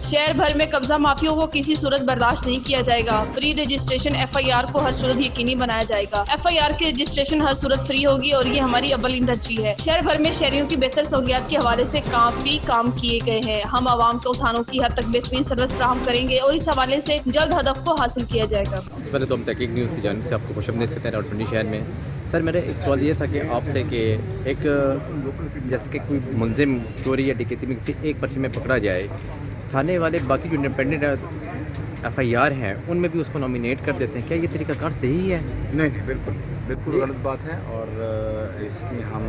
शहर भर में कब्जा माफियों को किसी सूरत बर्दाश्त नहीं किया जाएगा। फ्री रजिस्ट्रेशन FIR को हर सूरत यकीनी बनाया जाएगा। FIR की रजिस्ट्रेशन हर सूरत फ्री होगी और ये हमारी अव्वलीन तरजीह है। शहर भर में शहरियों की बेहतर सहूलियात के हवाले से काफी काम किए गए हैं। हम आवाम को थानों की हद तक बेहतरीन सर्विस फराहम करेंगे और इस हवाले से जल्द हदफ को हासिल किया जाएगा। सबसे पहले तो हम तहकीक न्यूज़ की जानिब से आपको खुशामदीद कहते हैं रावलपिंडी शहर में। सर, मेरा एक सवाल ये था कि आपसे कि एक जैसे कि कोई मुलजिम चोरी या डकैती में किसी एक पर्चे में पकड़ा जाए, थाने वाले बाकी जो इंडिपेंडेंट FIR हैं उनमें भी उसको नॉमिनेट कर देते हैं। क्या ये तरीकाकार सही है? नहीं, बिल्कुल गलत बात है और इसकी हम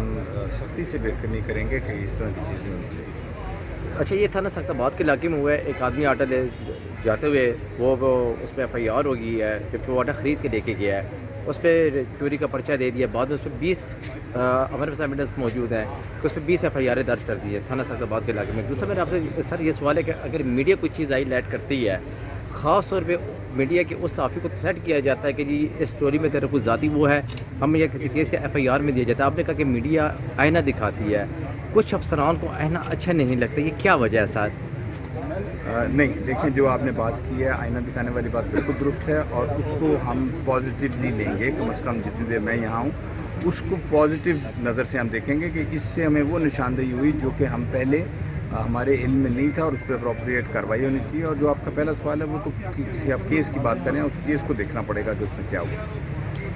सख्ती से बेरकनी करेंगे कि इस तरह की चीज़ नहीं होनी चाहिए। अच्छा, ये थाना सख्ताबाद के इलाके में हुआ है, एक आदमी आटा ले जाते हुए वो उस पर FIR हो गई है, जबकि वो आटा ख़रीद के लेके गया है, उस पर चोरी का पर्चा दे दिया, बाद में उस पर 20 हमारे पास एविडेंस मौजूद हैं कि उस पर 20 FIR दर्ज कर दी है थाना सख्ताबाद के इलाके में। दूसरा मेरा आपसे सर ये सवाल है कि अगर मीडिया कोई चीज़ हाईलाइट करती है, ख़ास तौर पे मीडिया के उस साफ़ी को थ्रेट किया जाता है कि जी इस स्टोरी में तेरा कोई ज़ाती वो है, हम या किसी केस या FIR में दिया जाता है। आपने कहा कि मीडिया आईना दिखाती है, कुछ अफसरान को आईना अच्छा नहीं लगता, ये क्या वजह है सर? नहीं, देखें, जो आपने बात की है आईना दिखाने वाली बात बिल्कुल दुरुस्त है और उसको हम पॉजिटिवली लेंगे। कम से कम जितनी देर मैं यहाँ हूँ उसको पॉजिटिव नज़र से हम देखेंगे कि इससे हमें वो निशानदेही हुई जो कि हम पहले हमारे इल्म में नहीं था और उस पर अप्रोप्रिएट कार्रवाई होनी चाहिए। और जो आपका पहला सवाल है वो तो किसी आप केस की बात करें, उस केस को देखना पड़ेगा कि उसमें क्या हुआ।